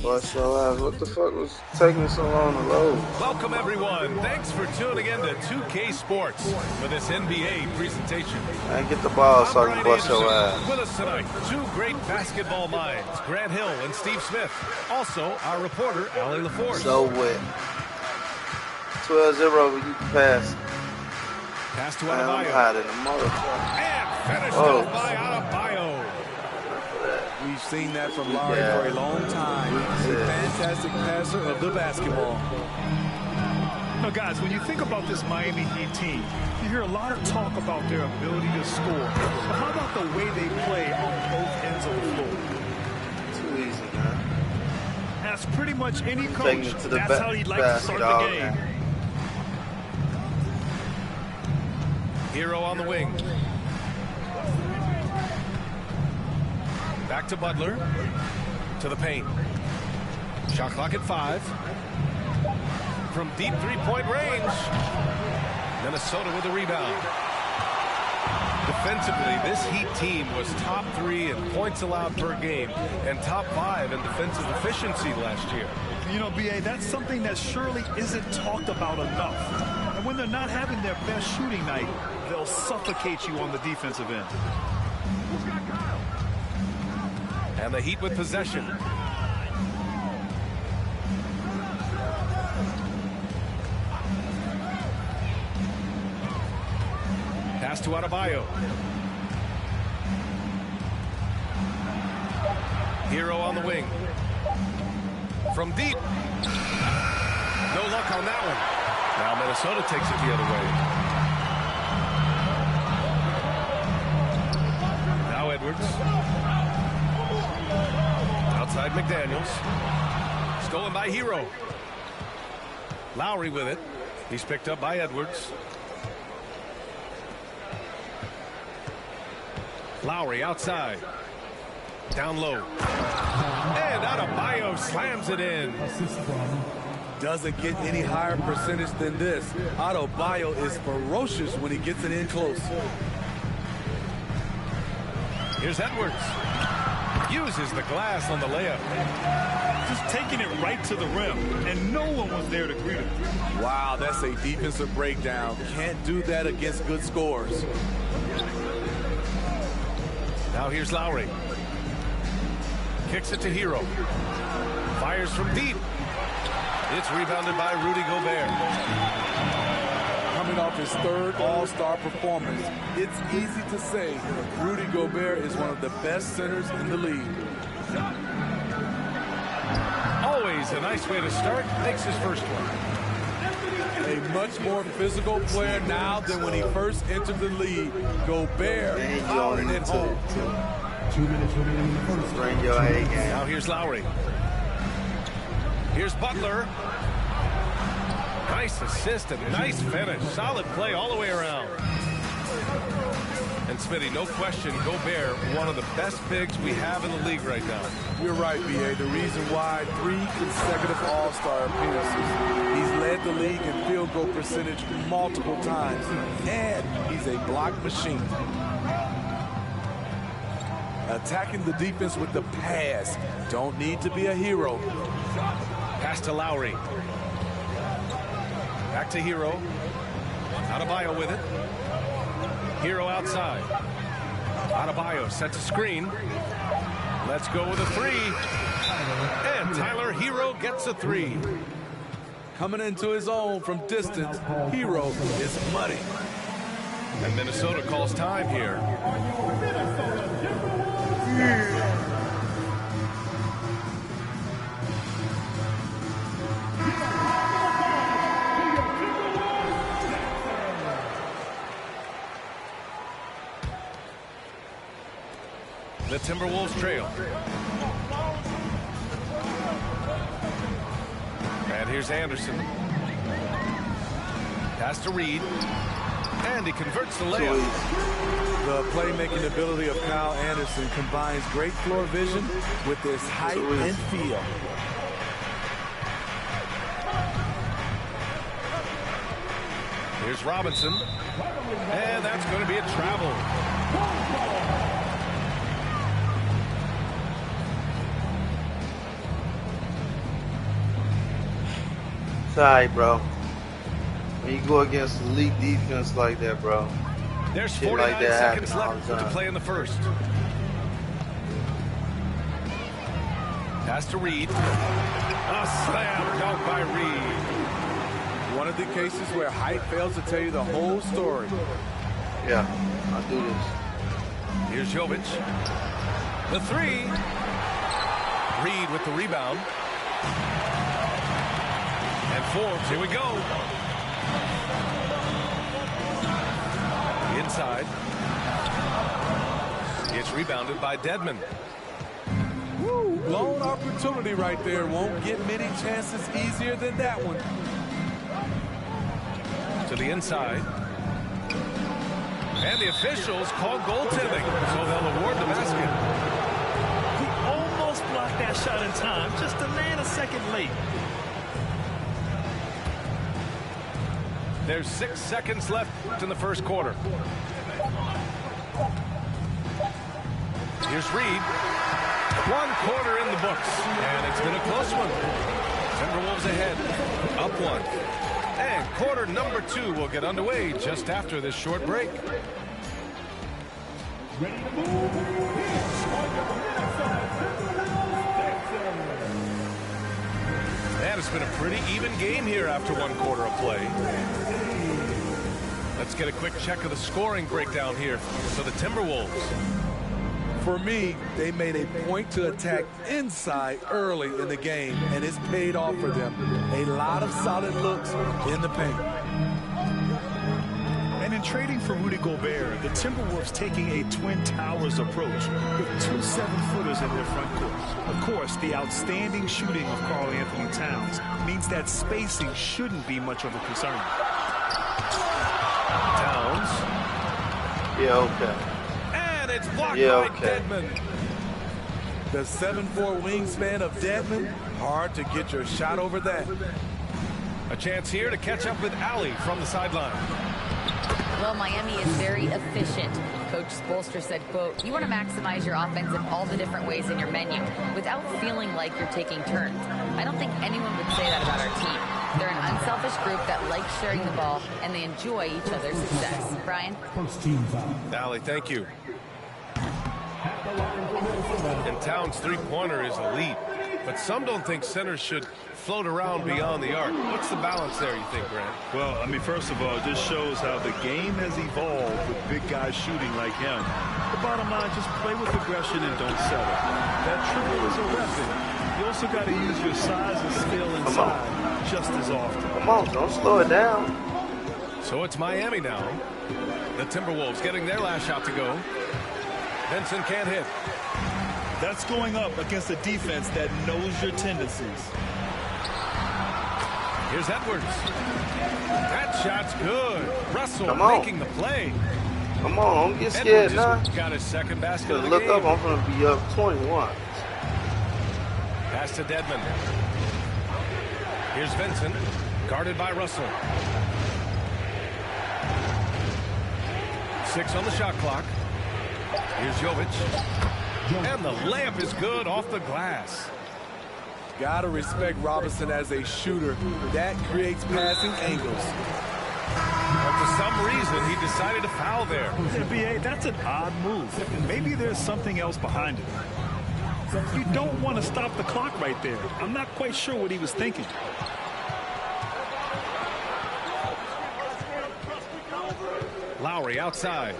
Bust your ass. What the fuck was taking so long to load? Welcome, everyone. Thanks for tuning in to 2K Sports for this NBA presentation. I get the ball so I can bust your ass. With us tonight, two great basketball minds, Grant Hill and Steve Smith. Also, our reporter, Allie LaForce. So wet. 12-0, you can pass. Pass to Man, Adebayo. I'm hot in the motherfucker. And finished off by Adebayo. We've seen that from Lowry for a long time. A fantastic passer of the basketball. Now, guys, when you think about this Miami Heat team, you hear a lot of talk about their ability to score. But how about the way they play on both ends of the floor? Too easy, man. As pretty much any coach, To the that's how he'd like to start the game. Man. Hero on the wing. Back to Butler. To the paint. Shot clock at 5. From deep three-point range. Minnesota with a rebound. Defensively, this Heat team was top 3 in points allowed per game and top 5 in defensive efficiency last year. You know, B.A., that's something that surely isn't talked about enough. And when they're not having their best shooting night, they'll suffocate you on the defensive end. And the Heat with possession. Pass to Adebayo. Hero on the wing. From deep. No luck on that one. Now Minnesota takes it the other way. Now Edwards. Outside McDaniels. Stolen by Hero. Lowry with it. He's picked up by Edwards. Lowry outside. Down low. And Adebayo slams it in. Doesn't get any higher percentage than this. Adebayo is ferocious when he gets it in close. Here's Edwards. Uses the glass on the layup. Just taking it right to the rim, and no one was there to greet him. Wow, that's a defensive breakdown. Can't do that against good scores. Now here's Lowry. Kicks it to Hero. Fires from deep. It's rebounded by Rudy Gobert. Coming off his third All-Star performance, it's easy to say Rudy Gobert is one of the best centers in the league. Always a nice way to start. Makes his first one. A much more physical player now than when he first entered the league. Gobert pounding it home. 2 minutes remaining in the first. Bring your A game. Now here's Lowry. Here's Butler. Nice assist and nice finish. Solid play all the way around. And Smitty, no question, Gobert, one of the best bigs we have in the league right now. You're right, B.A. The reason why 3 consecutive All-Star appearances. He's led the league in field goal percentage multiple times. And he's a block machine. Attacking the defense with the pass. Don't need to be a hero. Pass to Lowry. Back to Hero. Adebayo with it. Hero outside. Adebayo sets a screen. Let's go with a 3. And Tyler Hero gets a 3. Coming into his own from distance, Hero is money. And Minnesota calls time here. The Timberwolves trail. And here's Anderson. Pass to Reed. And he converts the layup. The playmaking ability of Kyle Anderson combines great floor vision with his height and feel. Here's Robinson. And that's going to be a travel. It's alright, bro. When you go against elite defense like that, bro. There's shit 49 like that seconds happen all left the to time. play in the first. Pass to Reed. A slam dunk by Reed. One of the cases where height fails to tell you the whole story. Yeah, I'll do this. Here's Jovic. The three. Reed with the rebound. And Forbes, here we go. Inside. It's rebounded by Dedmon. Woo, blown opportunity right there. Won't get many chances easier than that one. To the inside. And the officials call goaltending, so they'll award the basket. He almost blocked that shot in time, just a nanosecond late. There's 6 seconds left in the first quarter. Here's Reed. 1 quarter in the books, and it's been a close one. Timberwolves ahead, up 1. And quarter number 2 will get underway just after this short break. And it's been a pretty even game here after 1 quarter of play. Let's get a quick check of the scoring breakdown here for the Timberwolves. For me, they made a point to attack inside early in the game, and it's paid off for them. A lot of solid looks in the paint. And in trading for Rudy Gobert, the Timberwolves taking a Twin Towers approach with 2 7-footers in their front court. Of course, the outstanding shooting of Karl Anthony Towns means that spacing shouldn't be much of a concern. Towns. Yeah, okay. And it's blocked Yeah, by okay. Dedmon. The 7'4" wingspan of Dedmon, hard to get your shot over that. A chance here to catch up with Allie from the sideline. Well, Miami is very efficient. Coach Spoelstra said, quote, "You want to maximize your offense in all the different ways in your menu without feeling like you're taking turns." I don't think anyone would say that about our team. They're an unselfish group that likes sharing the ball, and they enjoy each other's success. Brian? First team foul. Allie, thank you. And Towns' three-pointer is elite, but some don't think centers should float around beyond the arc. What's the balance there, you think, Grant? Well, I mean, first of all, it just shows how the game has evolved with big guys shooting like him. The bottom line, just play with aggression and don't settle. That triple is a weapon. You also got to use your size and skill inside just as often. Come on, don't slow it down. So it's Miami now. The Timberwolves getting their last shot to go. Benson can't hit. That's going up against a defense that knows your tendencies. Here's Edwards. That shot's good. Russell Come on. making the play. Come on, don't get scared Edwards now. got his second basket of the Look game. up, I'm going to be up 21. Pass to Dedmon. Here's Vincent, guarded by Russell. 6 on the shot clock. Here's Jovic. And the layup is good off the glass. Gotta respect Robinson as a shooter. That creates passing angles. But for some reason, he decided to foul there. NBA, that's an odd move. Maybe there's something else behind it. You don't want to stop the clock right there. I'm not quite sure what he was thinking. Lowry outside.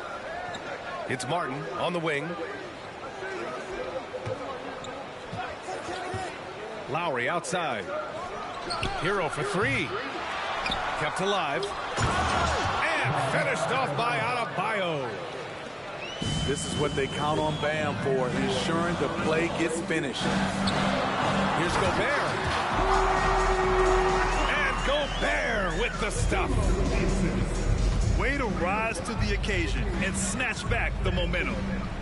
It's Martin on the wing. Lowry outside. Hero for 3. Kept alive. And finished off by Adebayo. This is what they count on Bam for, ensuring the play gets finished. Here's Gobert. And Gobert with the stuff. Way to rise to the occasion and snatch back the momentum.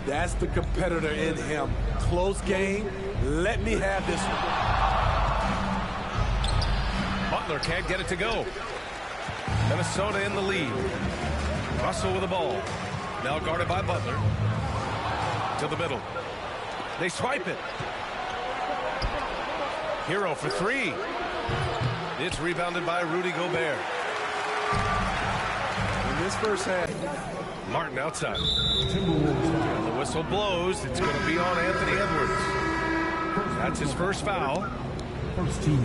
That's the competitor in him. Close game. Let me have this one. Butler can't get it to go. Minnesota in the lead. Russell with the ball. Now guarded by Butler. To the middle. They swipe it. Hero for 3. It's rebounded by Rudy Gobert. In this first half, Martin outside. And the whistle blows. It's going to be on Anthony Edwards. That's his first foul.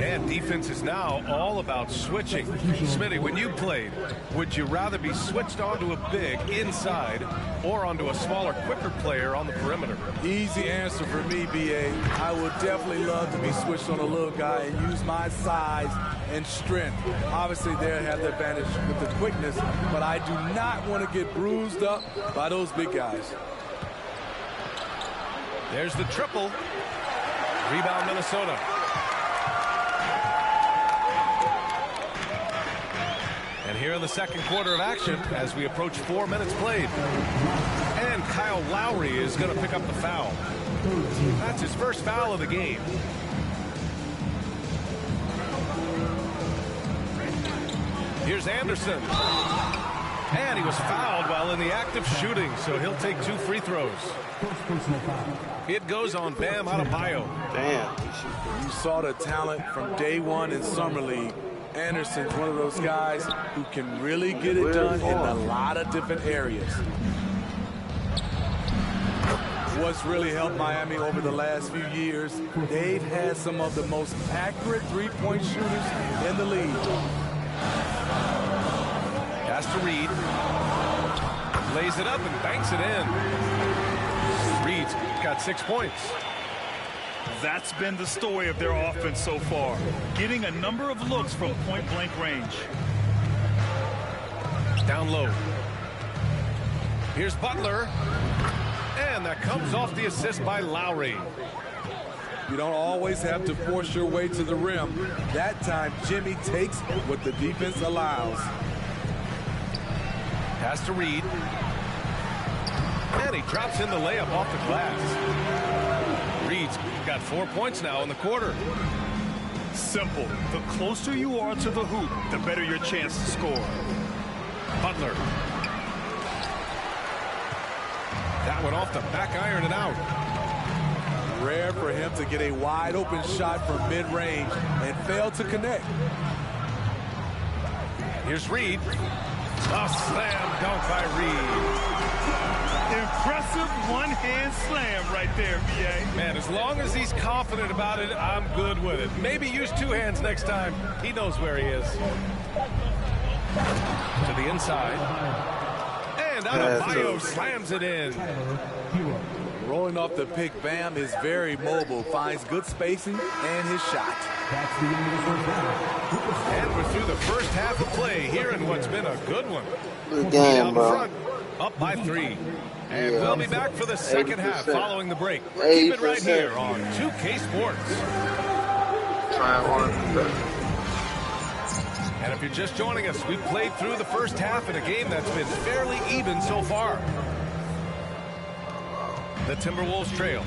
And defense is now all about switching. Smitty, when you played, would you rather be switched onto a big inside or onto a smaller, quicker player on the perimeter? easy answer for me, BA. I would definitely love to be switched on a little guy and use my size and strength. Obviously, they'll have the advantage with the quickness, but I do not want to get bruised up by those big guys. There's the triple. Rebound, Minnesota. And here in the second quarter of action, as we approach 4 minutes played. And Kyle Lowry is going to pick up the foul. That's his first foul of the game. Here's Anderson. And he was fouled while in the act of shooting, so he'll take 2 free throws. It goes on Bam Adebayo. Damn. You saw the talent from day one in Summer League. Anderson's one of those guys who can really get it done in a lot of different areas. What's really helped Miami over the last few years, they've had some of the most accurate three-point shooters in the league. Has to Reed. Lays it up and banks it in. Reed's got 6 points. That's been the story of their offense so far, getting a number of looks from point-blank range. Down low. Here's Butler. And that comes off the assist by Lowry. You don't always have to force your way to the rim. That time, Jimmy takes what the defense allows. Has to Reed. And he drops in the layup off the glass. Reed's got 4 points now in the quarter. Simple. The closer you are to the hoop, the better your chance to score. Butler. That one off the back iron and out. Rare for him to get a wide open shot from mid-range and fail to connect. Here's Reed. A slam dunk by Reed. Impressive one-hand slam right there, B.A. Man, as long as he's confident about it, I'm good with it. Maybe use 2 hands next time. He knows where he is. To the inside. And Adebayo slams it in. Rolling off the pick, Bam is very mobile, finds good spacing and his shot. And we're through the first half of play here in what's been a good one. Good game, out bro. front, up by 3. And Yeah, we'll be back for the second 80%. half following the break. Keep it right here on 2K Sports. And if you're just joining us, we've played through the first half in a game that's been fairly even so far. The Timberwolves trail.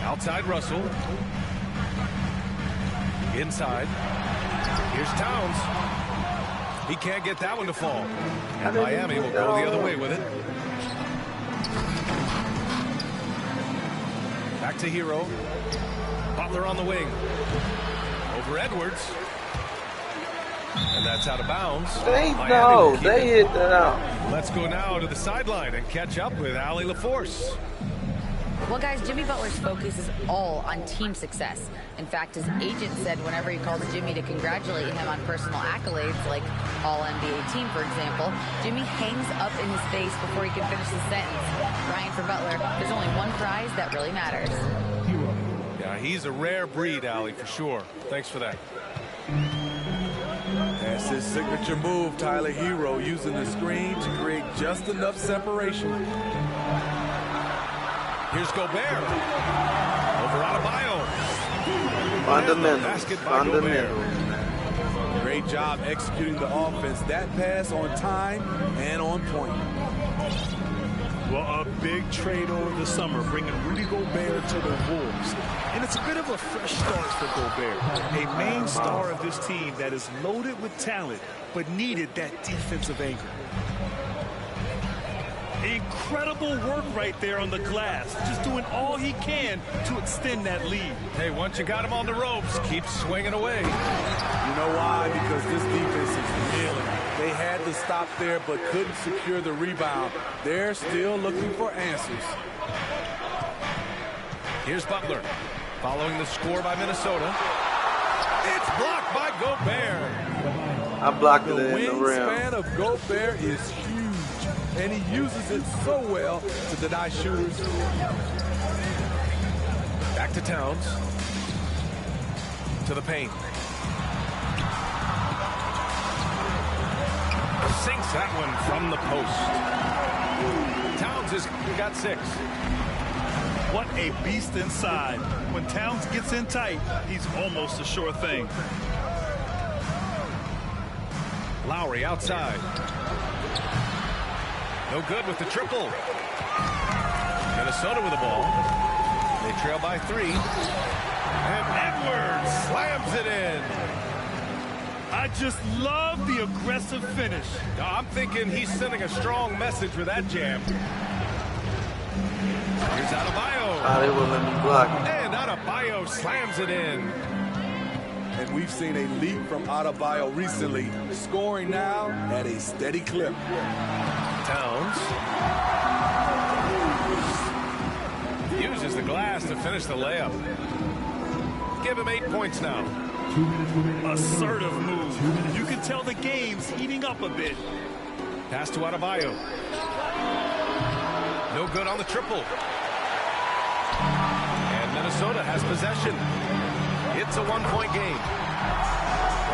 Outside Russell. Inside. Here's Towns. He can't get that one to fall. And Miami will go the other way with it. Back to Hero. Butler on the wing. Over Edwards. And that's out of bounds. They hit that out. Let's go now to the sideline and catch up with Allie LaForce. Well, guys, Jimmy Butler's focus is all on team success. In fact, his agent said whenever he calls Jimmy to congratulate him on personal accolades, like All-NBA team, for example, Jimmy hangs up in his face before he can finish the sentence. Ryan, for Butler, there's only one prize that really matters. Yeah, he's a rare breed, Allie, for sure. Thanks for that. That's his signature move, Tyler Hero, using the screen to create just enough separation. Here's Gobert. Over Adebayo. Fundamentals. Great job executing the offense. That pass on time and on point. Well, a big trade over the summer, bringing Rudy Gobert to the Wolves. And it's a bit of a fresh start for Gobert, a main star of this team that is loaded with talent, but needed that defensive anchor. In Incredible work right there on the glass. Just doing all he can to extend that lead. Hey, once you got him on the ropes, keep swinging away. You know why? Because this defense is reeling. They had to stop there but couldn't secure the rebound. They're still looking for answers. Here's Butler, following the score by Minnesota. It's blocked by Gobert. I blocked it The in the rim. wingspan of Gobert is huge, and he uses it so well to deny shooters. Back to Towns. To the paint. Sinks that one from the post. Towns has got 6. What a beast inside. When Towns gets in tight, he's almost a sure thing. Lowry outside. No good with the triple. Minnesota with the ball. They trail by 3. And Edwards slams it in. I just love the aggressive finish. I'm thinking he's sending a strong message with that jam. Here's Adebayo. They wouldn't let me block. And Adebayo slams it in. And we've seen a leap from Adebayo recently, scoring now at a steady clip. Towns uses the glass to finish the layup. Give him 8 points now. 2 minutes remaining. Assertive move. You can tell the game's heating up a bit. Pass to Adebayo. No good on the triple. And Minnesota has possession. It's a 1-point game.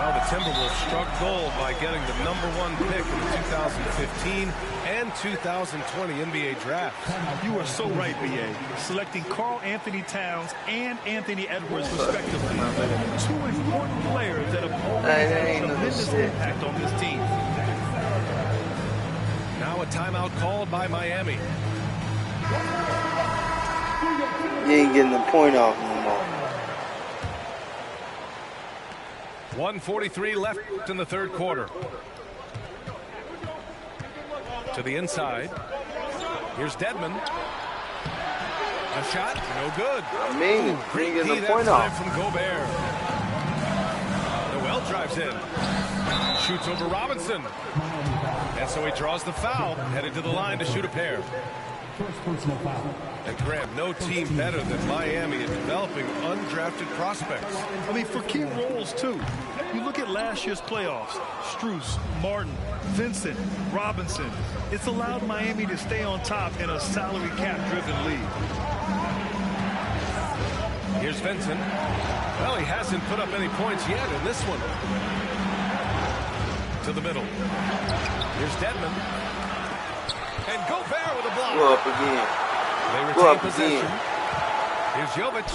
Well, the Timberwolves struck gold by getting the #1 pick in the 2015 and 2020 NBA draft. You are so right, B.A. Selecting Karl Anthony Towns and Anthony Edwards, respectively. 2 important players that have already had a tremendous impact on this team. Now a timeout called by Miami. You ain't getting the point off no more. 1:43 left in the third quarter. To the inside. Here's Dedmon. A shot, no good. I mean, you ain't getting the point off. From Gobert. Noel drives in. Shoots over Robinson. And so he draws the foul, headed to the line to shoot a pair. First personal foul. And Grant, no team better than Miami at developing undrafted prospects. I mean, for key roles, too. You look at last year's playoffs. Strus, Martin, Vincent, Robinson. It's allowed Miami to stay on top in a salary cap-driven league. Here's Vincent. Well, he hasn't put up any points yet in this one. To the middle. Here's Dedmon. And Gobert with a block. Go up again. They Go retain up possession. again. Here's Jovic.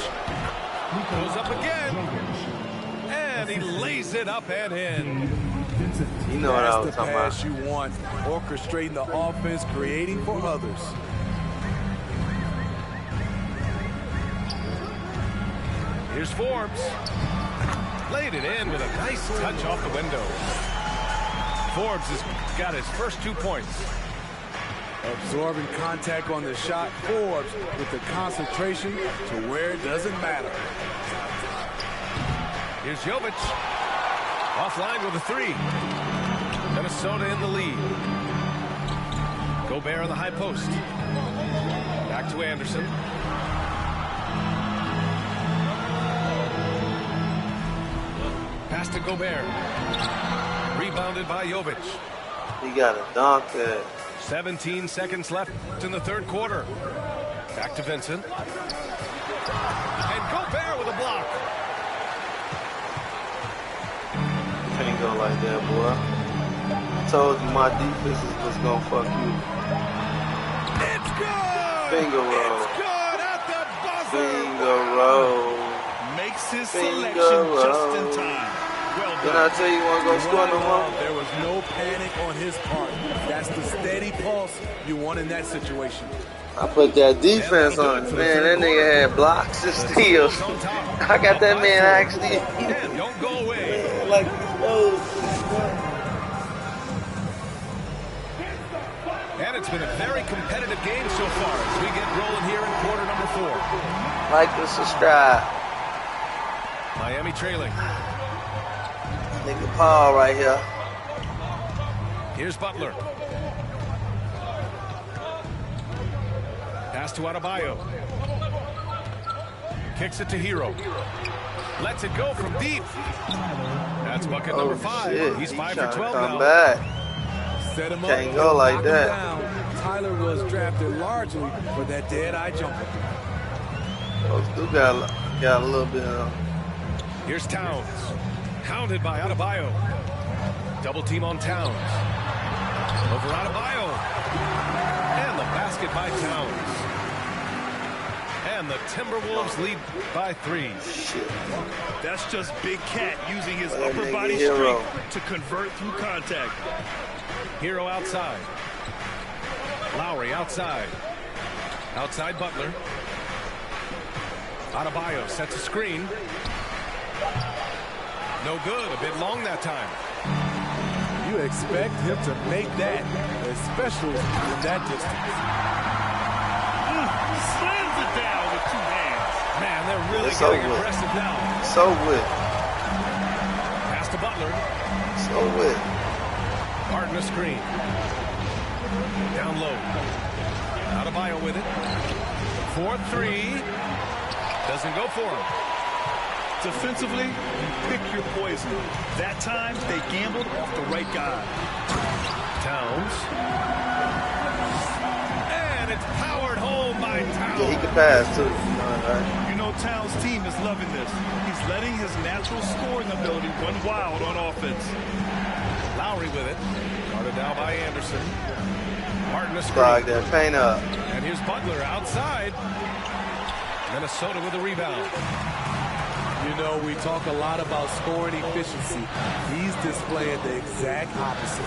Goes up again. And he lays it up and in. You know what I was That's the talking pass about. you want, orchestrating the offense, creating for others. Here's Forbes. Laid it in with a nice touch off the window. Forbes has got his first 2 points. Absorbing contact on the shot. Forbes with the concentration to where it doesn't matter. Here's Jovic. Offline with a 3. Minnesota in the lead. Gobert on the high post. Back to Anderson. Pass to Gobert. Rebounded by Jovic. He got a dunk there. 17 seconds left in the third quarter. Back to Vincent. And Gobert with a block. Can't go like that, boy. I told you my defense was gonna fuck you. It's good! Finger roll. It's good at the buzzer! Finger roll. Makes his Finger selection just roll. in time. Well Didn't I done. tell you you wanna go score no more? There was no panic on his part. That's the steady pulse you want in that situation. I put that defense on. Man, that nigga had blocks and steals. I got that man actually And don't go away. like And it's It's been a very competitive game so far as we get rolling here in quarter number 4. Like and subscribe. Miami trailing. Nigga Paul right here. Here's Butler. Pass to Adebayo. Kicks it to Hero. Lets it go from deep. That's bucket number 5. Shit. He's 5 for trying to 12 come now. back. Set him Can't up, go like knock him that. down. Tyler was drafted largely for that dead-eye jumper. Folks do got a little bit of. Here's Towns. Hounded by Adebayo. Double team on Towns. Over Adebayo. And the basket by Towns. And the Timberwolves lead by 3. Shit. That's just Big Cat using his Well, upper nigga, body Hero. strength to convert through contact. Hero outside. Lowry outside. Outside Butler. Adebayo sets a screen. No good. A bit long that time. You expect him to make that, especially in that distance. Slams it down with 2 hands. Man, they're really It's so getting good. aggressive now. So with. Pass to Butler. So with. Martin a screen. Down low. Adebayo with it. 4-3. Doesn't go for him. Defensively, pick your poison. That time, they gambled off the right guy. Towns. And it's powered home by Towns. Yeah, he can pass too. Alright. You know Towns' team is loving this. He's letting his natural scoring ability run wild on offense. Lowry with it. Guarded now by Anderson. Martin a Clog screen. that paint up. And here's Butler outside. Minnesota with a rebound. You know, we talk a lot about scoring efficiency. He's displaying the exact opposite.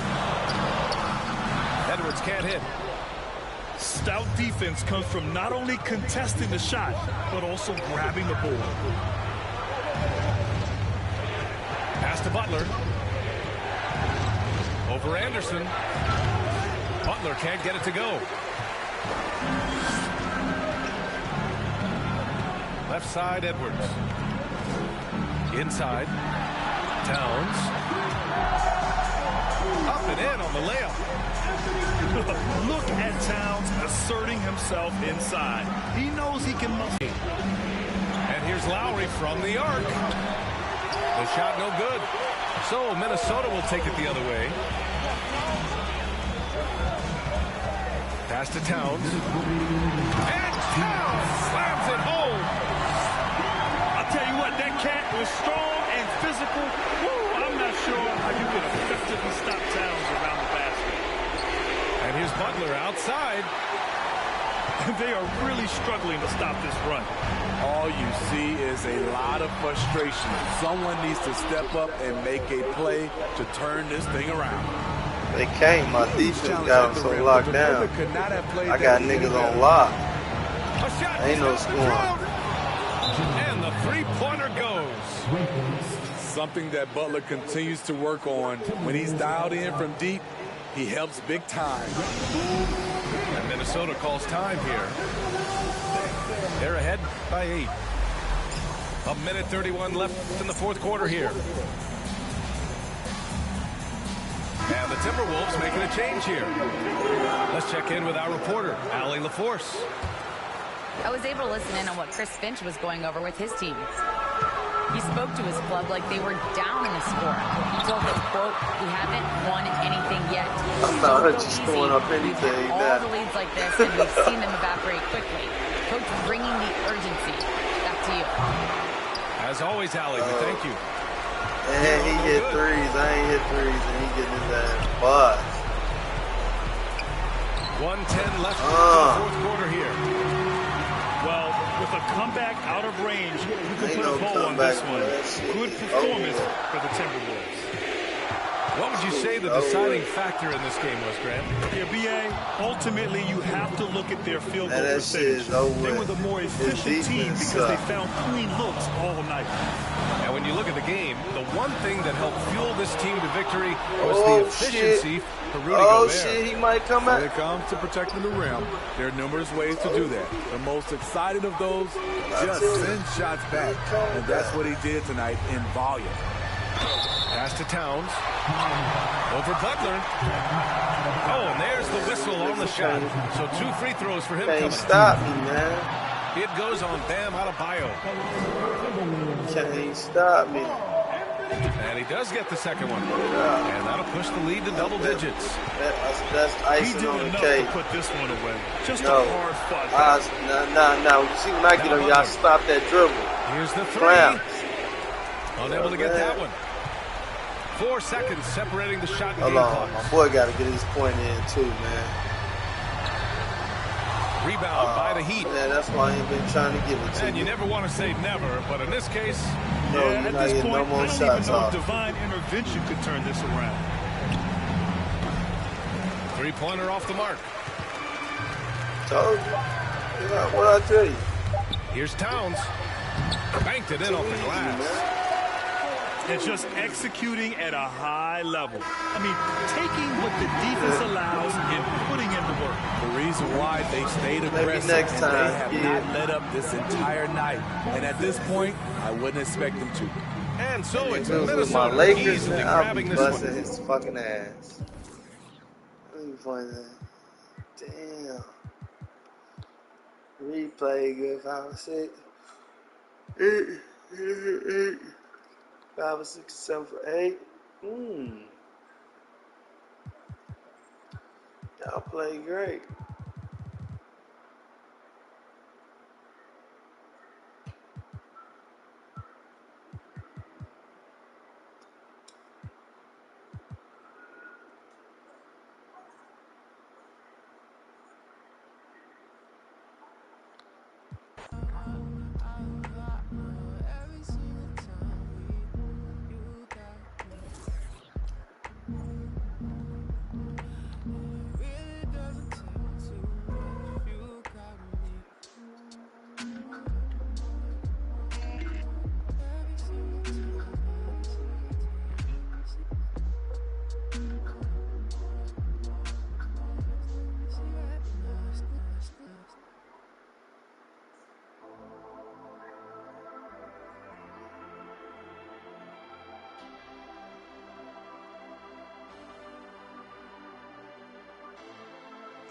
Edwards can't hit. Stout defense comes from not only contesting the shot, but also grabbing the board. Pass to Butler. Over Anderson. Butler can't get it to go. Left side, Edwards. Inside. Towns. Up and in on the layup. Look at Towns asserting himself inside. He knows he can muscle. And here's Lowry from the arc. The shot no good. So Minnesota will take it the other way. Pass to Towns. And Towns slams it home. I'll tell you what, that cat was strong and physical. Woo, I'm not sure how you can effectively stop Towns around the basket. And here's Butler outside. They are really struggling to stop this run. All you see is a lot of frustration. Someone needs to step up and make a play to turn this thing around. They can't. My defense got them so locked down. I got niggas on lock. A shot. Ain't no scoring. And the three-pointer goes. Something that Butler continues to work on. When he's dialed in from deep, he helps big time. And Minnesota calls time here. They're ahead by 8. 1:31 left in the fourth quarter here. And the Timberwolves making a change here. Let's check in with our reporter, Allie LaForce. I was able to listen in on what Chris Finch was going over with his team. He spoke to his club like they were down in the score. He told us, quote, "We haven't won anything yet. I'm not just throwing up anything. We've had all the leads like this, and we've seen them evaporate quickly. Coach bringing the urgency." Back to you. As always, Allie, we thank you. And he hit threes. I ain't hit threes, and he getting his ass bust. 1:10 left in the fourth quarter here. Well, with a comeback out of range, you can Ain't put no a bow on comeback this one. for that shit. Good performance for the Timberwolves. What would you say the deciding factor in this game was, Grant? Yeah, BA, ultimately you have to look at their field goal that shit percentage. is over. They were the more efficient team because they found clean looks all night. And when you look at the game, the one thing that helped fuel this team to victory was the efficiency for Rudy Gobert. Shit, he might come When out. it comes to protecting the rim, there are numerous ways to do that. The most excited of those, just send shots back. And that's what he did tonight in volume. Pass to Towns. Over Butler. Oh, and there's the whistle on the shot. So 2 free throws for him Can't coming. stop me, man. It goes on Bam Adebayo. Can't stop me. And he does get the second one. And that'll push the lead to double digits. That's He icing did on the enough cake. to put this one away. Just No. a hard fought. No. You see when I get on y'all, stop that dribble. Here's the 3. Clamps. Unable to get that one. 4 seconds separating the shot and Hold game on. clock. My boy got to get his point in, too, man. Rebound by the Heat. Yeah, that's why I ain't been trying to give it to And you never want to say never, but in this case, No, Yeah, you're at not this getting point, no more I don't shots even know off. if divine intervention could turn this around. 3-pointer off the mark. Told you. What I tell you? Here's Towns. Banked it in off the glass. And just executing at a high level. I mean, taking what the defense allows and putting in the work. The reason why they stayed Maybe aggressive next and time, they have yeah. not let up this entire night. And at this point, I wouldn't expect them to. And so If it's it was with my Minnesota Lakers, easily man, I'll grabbing be this busting one. his fucking ass. Let me find that. Damn. Replay, good 5 or 6. 5 or 6, 7 for 8. Y'all play great.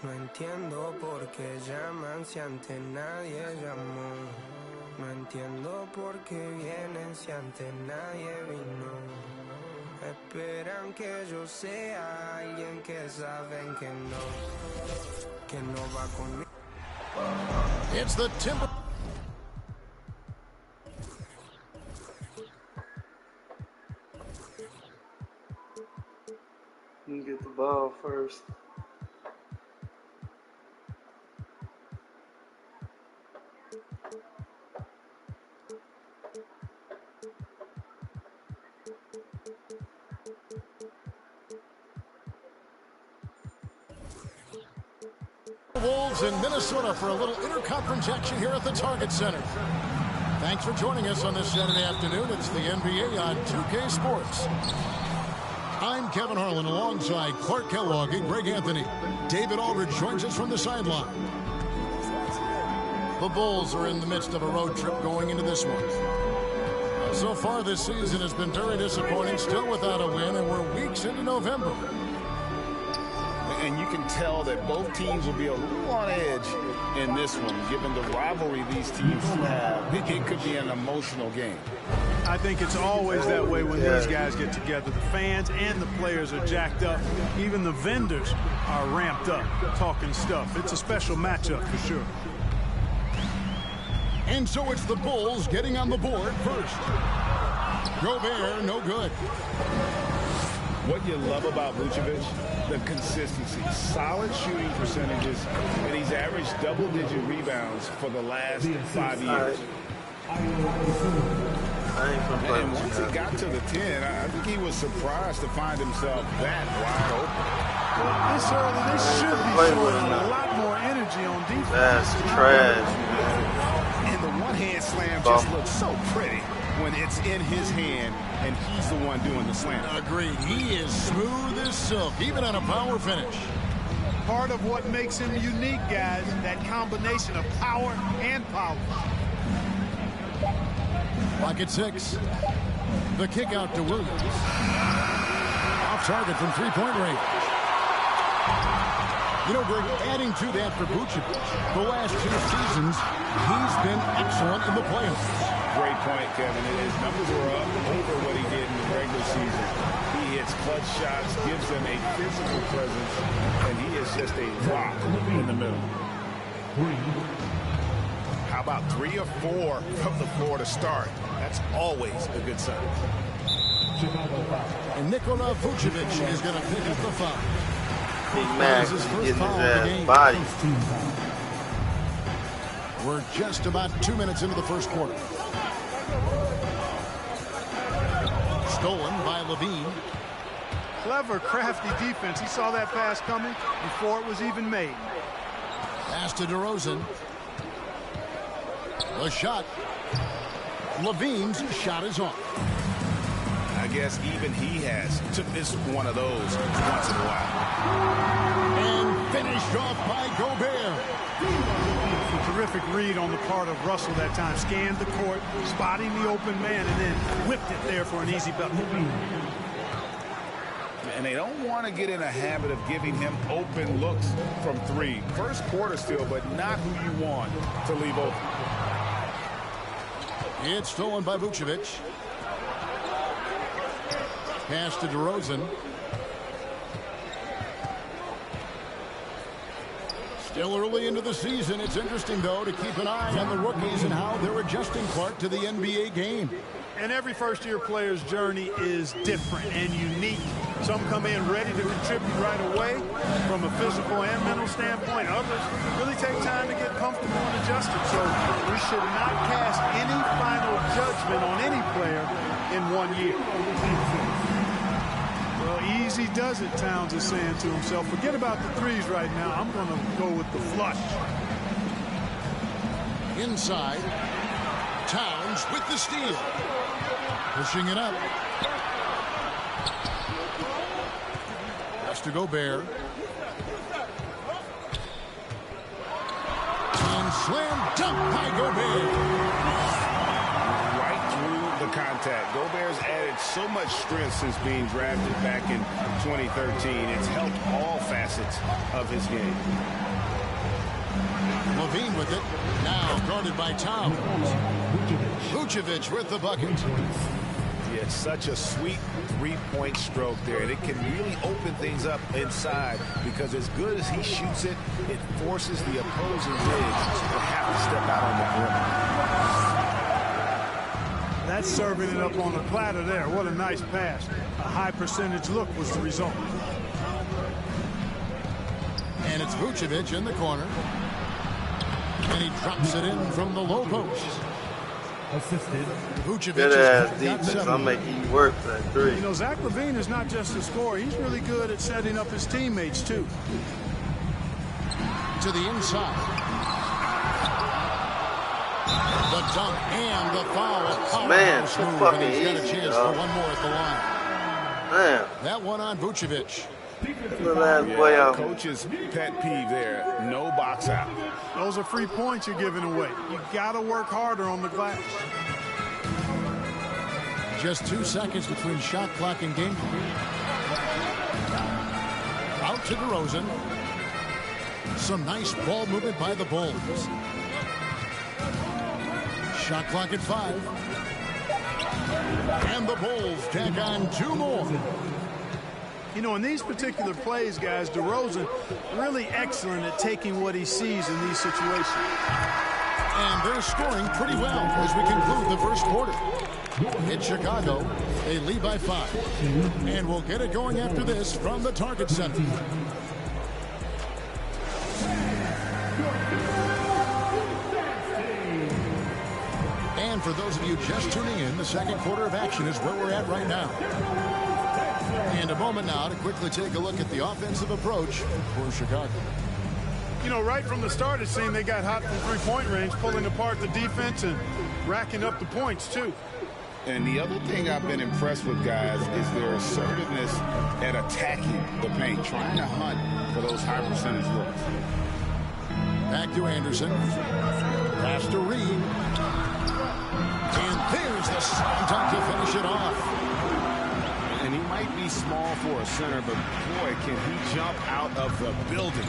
No entiendo por qué llaman si antes nadie llamó. No entiendo por qué vienen si antes nadie vino. Esperan que yo sea alguien que saben que no va conmigo. It's the Timber. You get the ball first. Wolves in Minnesota for a little interconference action here at the Target Center. Thanks for joining us on this Saturday afternoon. It's the NBA on 2K Sports. I'm Kevin Harlan alongside Clark Kellogg and Greg Anthony. David Aldridge joins us from the sideline. The Bulls are in the midst of a road trip going into this one. So far this season has been very disappointing, still without a win, and we're weeks into November. And you can tell that both teams will be a little on edge in this one, given the rivalry these teams have. It could be an emotional game. I think it's always that way when these guys get together. The fans and the players are jacked up. Even the vendors are ramped up, talking stuff. It's a special matchup for sure. And so it's the Bulls getting on the board first. Gobert, no good. What you love about Vucevic, the consistency, solid shooting percentages, and he's averaged double-digit rebounds for the last 5 years. I ain't gonna play And with once you he now. got to the 10, I think he was surprised to find himself that wide open. Well, this early, they should be Play with showing him a now. lot more energy on defense. That's trash, man. And the one-hand slam Bum. just looks so pretty when it's in his hand and he's the one doing the slam. Agreed. He is smooth as silk, even on a power finish. Part of what makes him unique, guys, that combination of power and power. Clock at 6. The kick out to Williams. Off target from three-point range. You know, Greg, adding to that for Vucevic, the last 2 seasons, he's been excellent in the playoffs. Great point, Kevin. His numbers were up over what he did in the regular season. He hits clutch shots, gives them a physical presence, and he is just a rock in the middle. How about 3 or 4 from the floor to start? That's always a good sign. And Nikola Vucevic is going to pick up the foul. Big Mac His first getting his foul of the ass game. body. We're just about 2 minutes into the first quarter. Stolen by Levine. Clever, crafty defense. He saw that pass coming before it was even made. Pass to DeRozan. The shot. Levine's shot is off. I guess even he has to miss one of those once in a while. And finished off by Gobert. A terrific read on the part of Russell that time. Scanned the court, spotting the open man, and then whipped it there for an easy bucket. And they don't want to get in a habit of giving him open looks from 3. First quarter still, but not who you want to leave open. It's stolen by Vucevic. Pass to DeRozan. Still early into the season. It's interesting, though, to keep an eye on the rookies and how they're adjusting, Clark, to the NBA game. And every first-year player's journey is different and unique. Some come in ready to contribute right away from a physical and mental standpoint. Others really take time to get comfortable and adjusted. So we should not cast any final judgment on any player in 1 year. Well, easy does it, Towns is saying to himself. Forget about the threes right now. I'm going to go with the flush. Inside. Towns with the steal. Pushing it up. Pass to Gobert. And slam dunk by Gobert. Right through the contact. Gobert's added so much strength since being drafted back in 2013. It's helped all facets of his game. Levine with it. Now guarded by Towns. Vucevic with the bucket. Yeah, it's such a sweet three-point stroke there. And it can really open things up inside because as good as he shoots it, it forces the opposing bigs to have to step out on the perimeter. That's serving it up on the platter there. What a nice pass. A high percentage look was the result. And it's Vucevic in the corner. And he drops it in from the low post. Assisted. Vucevic Good has ass got defense. 7. I'm making you work for that 3. You know, Zach LaVine is not just a scorer. He's really good at setting up his teammates, too. To the inside. The dunk and the foul. Man, Powerhouse too move, fucking and he's got a easy, chance dog. for one more at the line. Damn. That one on Vucevic. Little ass boy out. Coach's pet peeve there, no box out. Those are free points you're giving away. You got to work harder on the glass. Just 2 seconds between shot clock and game. Out to DeRozan. Some nice ball movement by the Bulls. Shot clock at 5. And the Bulls tack on 2 more. You know, in these particular plays, guys, DeRozan really excellent at taking what he sees in these situations. And they're scoring pretty well as we conclude the first quarter. It's Chicago. They lead by 5. And we'll get it going after this from the Target Center. And And for those of you just tuning in, the second quarter of action is where we're at right now. And a moment now to quickly take a look at the offensive approach for Chicago. You know, right from the start, it seemed they got hot from three-point range, pulling apart the defense and racking up the points, too. And the other thing I've been impressed with, guys, is their assertiveness at attacking the paint, trying to hunt for those high percentage looks. Back to Anderson. Pass to Reed. And there's the slam dunk to finish it off. And he might be small for a center, but boy, can he jump out of the building.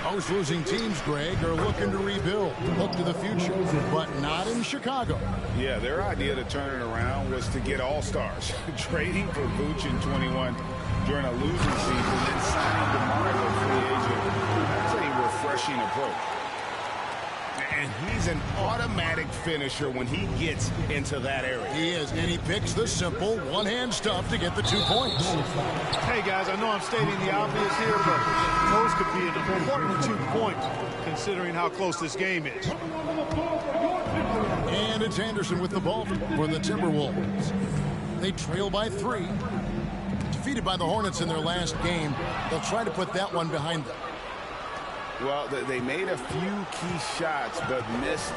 Most losing teams, Greg, are looking to rebuild, look to the future, but not in Chicago. Yeah, their idea to turn it around was to get all-stars. Trading for Vooch in 21 during a losing season, then signing DeMar as a free agent. That's a refreshing approach. And he's an automatic finisher when he gets into that area. He is, and he picks the simple one-hand stuff to get the 2 points. Hey, guys, I know I'm stating the obvious here, but those could be an important 2 points considering how close this game is. And it's Anderson with the ball for the Timberwolves. They trail by 3. Defeated by the Hornets in their last game, they'll try to put that one behind them. Well, they made a few key shots, but missed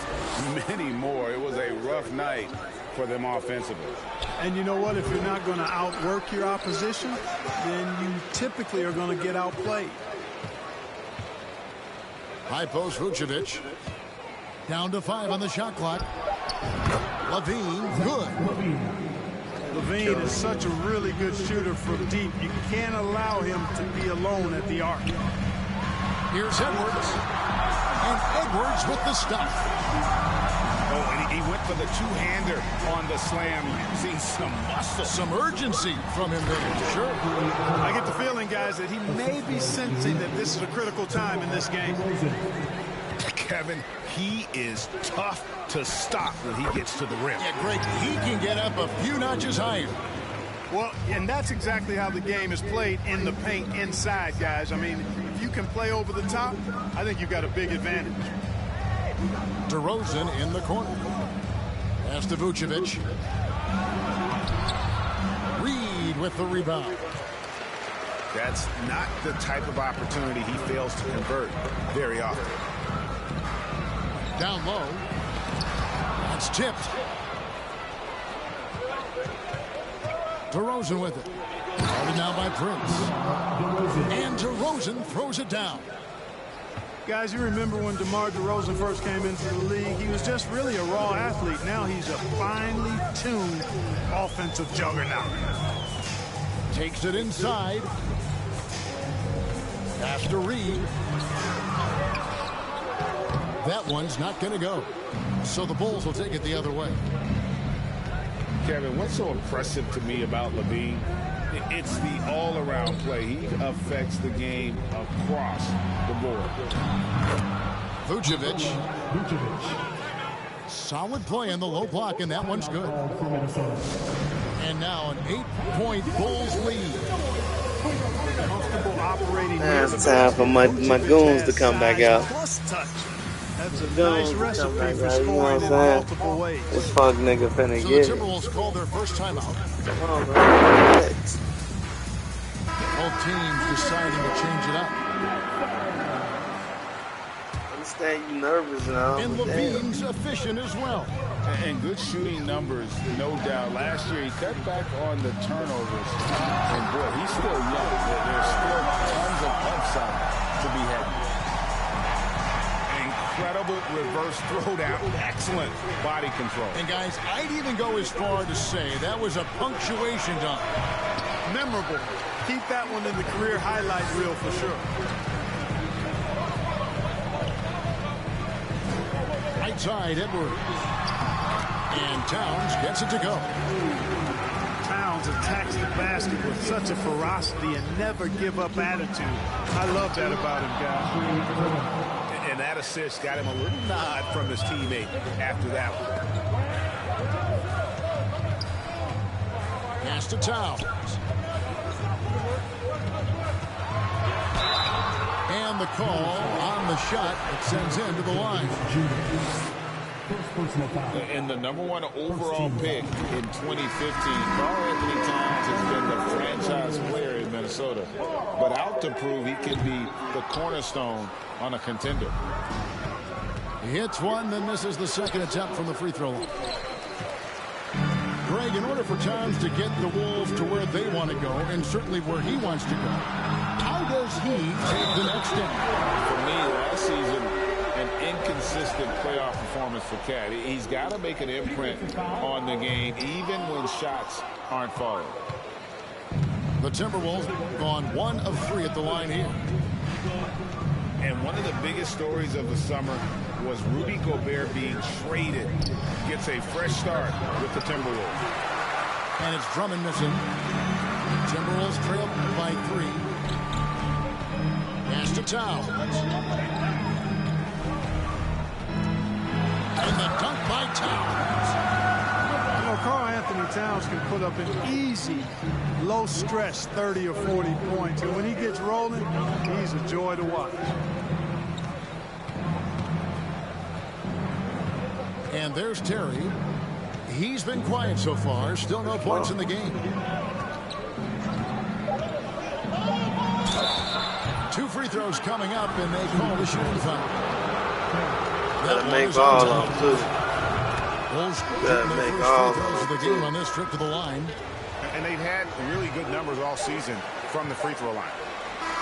many more. It was a rough night for them offensively. And you know what? If you're not going to outwork your opposition, then you typically are going to get outplayed. High post Vucevic. Down to 5 on the shot clock. Levine, good. Levine is such a really good shooter from deep. You can't allow him to be alone at the arc. Here's Edwards. And Edwards with the stuff. Oh, and he went for the two-hander on the slam, using some muscle. Some urgency from him there, sure. I get the feeling, guys, that he may be sensing that this is a critical time in this game. Kevin, he is tough to stop when he gets to the rim. Yeah, Greg, he can get up a few notches higher. Well, and that's exactly how the game is played in the paint inside, guys. I mean, if you can play over the top, I think you've got a big advantage. DeRozan in the corner. Pass to Vucevic. Reed with the rebound. That's not the type of opportunity he fails to convert very often. Down low. That's tipped. DeRozan with it. Guarded now by Prince. And DeRozan throws it down. Guys, you remember when DeMar DeRozan first came into the league, he was just really a raw athlete. Now he's a finely tuned offensive juggernaut. Takes it inside. Pass to Reed. That one's not going to go. So the Bulls will take it the other way. Kevin, what's so impressive to me about Levine? It's the all-around play. He affects the game across the board. Vucevic. Solid play in the low block, and that one's good. And now an 8-point Bulls lead. Comfortable operating. It's time for my goons to come back out. Plus touch. That's a Goons nice recipe come back for out. You know scoring what in I'm saying? multiple ways. This fuck nigga finna So get the it. Timberwolves call their first timeout. Oh, man. Both teams deciding to change it up. I understand you nervous now. And but damn. Levine's efficient as well. And good shooting numbers, no doubt. Last year, he cut back on the turnovers. And, boy, he's still young. There's still tons of upside to be had. Incredible reverse throwdown. Excellent body control. And, guys, I'd even go as far to say that was a punctuation dunk. Memorable. Keep that one in the career highlight reel for sure. Right side, Edwards. And Towns gets it to go. Towns attacks the basket with such a ferocity and never give up attitude. I love that about him, guys. And that assist got him a little nod from his teammate after that one. Pass to Towns. And the call on the shot that sends him to the line. And the #1 overall pick in 2015, Karl-Anthony Towns has been the franchise player in Minnesota, but out to prove he can be the cornerstone on a contender. He hits one, then misses the second attempt from the free throw line. Greg, in order for Towns to get the Wolves to where they want to go, and certainly where he wants to go, how does he take the next step? For me, last season, an inconsistent playoff performance for Cat. He's got to make an imprint on the game, even when shots aren't falling. The Timberwolves gone 1 of 3 at the line here. And one of the biggest stories of the summer was Rudy Gobert being traded. Gets a fresh start with the Timberwolves. And it's Drummond missing. Timberwolves trail by 3. Pass to Towns. And the dunk by Towns. You know, Karl-Anthony Towns can put up an easy, low-stress 30 or 40 points. And when he gets rolling, he's a joy to watch. And there's Terry. He's been quiet so far. Still no points in the game. 2 free throws coming up, and they call the shooting foul. Gotta make all of them, too. Bulls gotta make all of the game on this trip to the line. And they've had really good numbers all season from the free throw line.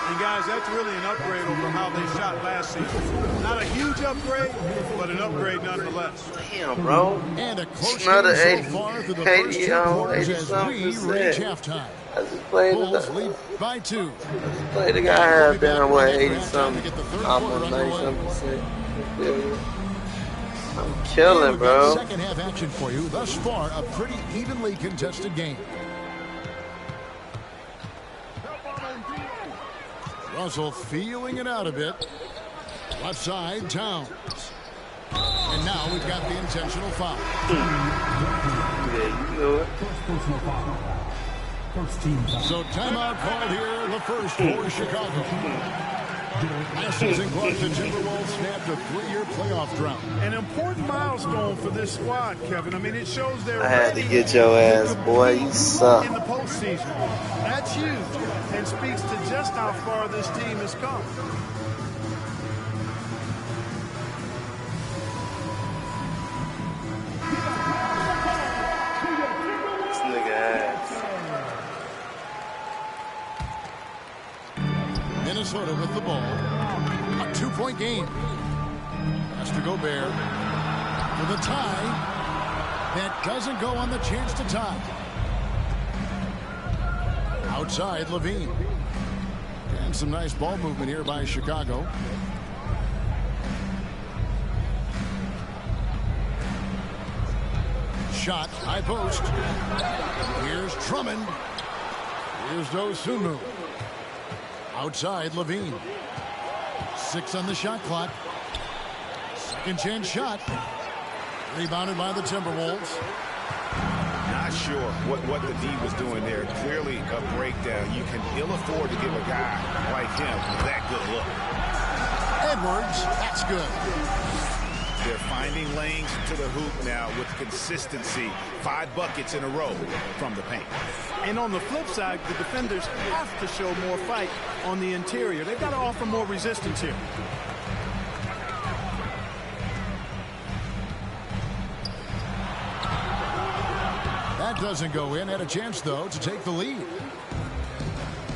And, guys, that's really an upgrade over how they shot last season. Not a huge upgrade, but an upgrade nonetheless. Damn, bro. And a close Another game so far through the first 2 quarters as we reach halftime. I just played Bulls lead by 2. Play the guy had been, what, 80-something? Almost 90-something. I'm killing, bro. Second half action for you. Thus far, a pretty evenly contested game. Russell feeling it out a bit. Left side, Towns. And now we've got the intentional foul. Yeah, you know it. So timeout called here, the first for Chicago. Last season, Clark, the Timberwolves snapped a 3-year playoff drought. An important milestone for this squad, Kevin. I mean, it shows they're I had to ready get your ass, boy. You suck. in the postseason. That's huge and speaks to just how far this team has come. This nigga ass. Minnesota with the ball. A 2-point game. Has to Gobert. For the tie. That doesn't go on the chance to tie. Outside, Levine. And some nice ball movement here by Chicago. Shot, high post. Here's Drummond. Here's Dosunmu. Outside, Levine. 6 on the shot clock. Second chance shot. Rebounded by the Timberwolves. Not sure what the D was doing there. Clearly a breakdown. You can ill afford to give a guy like him that good look. Edwards, that's good. They're finding lanes to the hoop now with consistency. 5 buckets in a row from the paint. And on the flip side, the defenders have to show more fight on the interior. They've got to offer more resistance here. That doesn't go in. Had a chance, though, to take the lead.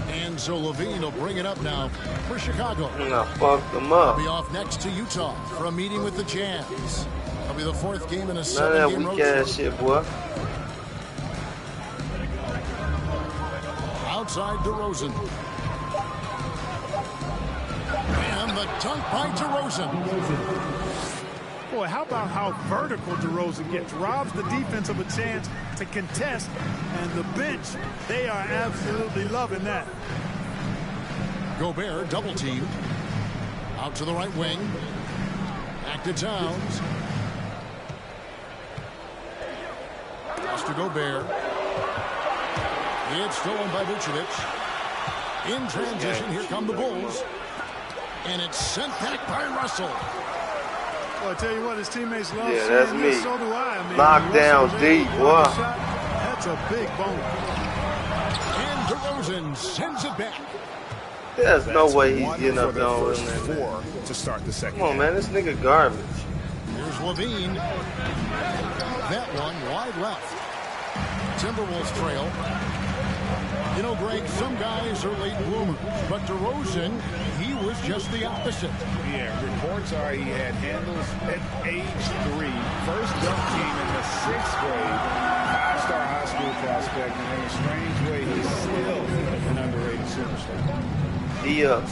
And so Levine will bring it up now for Chicago. I fucked them up. He'll be off next to Utah for a meeting with the Jazz. That'll be the 4th game in a 7-game None of that road weak trip. ass shit, boy. Outside DeRozan. And the dunk by DeRozan. Boy, how about how vertical DeRozan gets? Robs the defense of a chance to contest, and the bench, they are absolutely loving that. Gobert double teamed. Out to the right wing. Back to Towns. Pass to Gobert. It's stolen by Vucevic. In transition, here come the Bulls. And it's sent back by Russell. Well, I tell you what, his teammates love Yeah, that's seeing me. this. So do I. I mean, Lockdown deep, boy. That's a big bonus. And DeRozan sends it back. There's no way he's One getting for up the there on first him. four to start the second. Come on, man. This nigga garbage. Here's Levine. That one wide left. Timberwolves trail. You know, Greg, some guys are late bloomers, but DeRozan, he was just the opposite. Yeah, reports are he had handles at age 3, first dunk team in the 6th grade, 5-star high school prospect, and in a strange way, he's still an underrated superstar.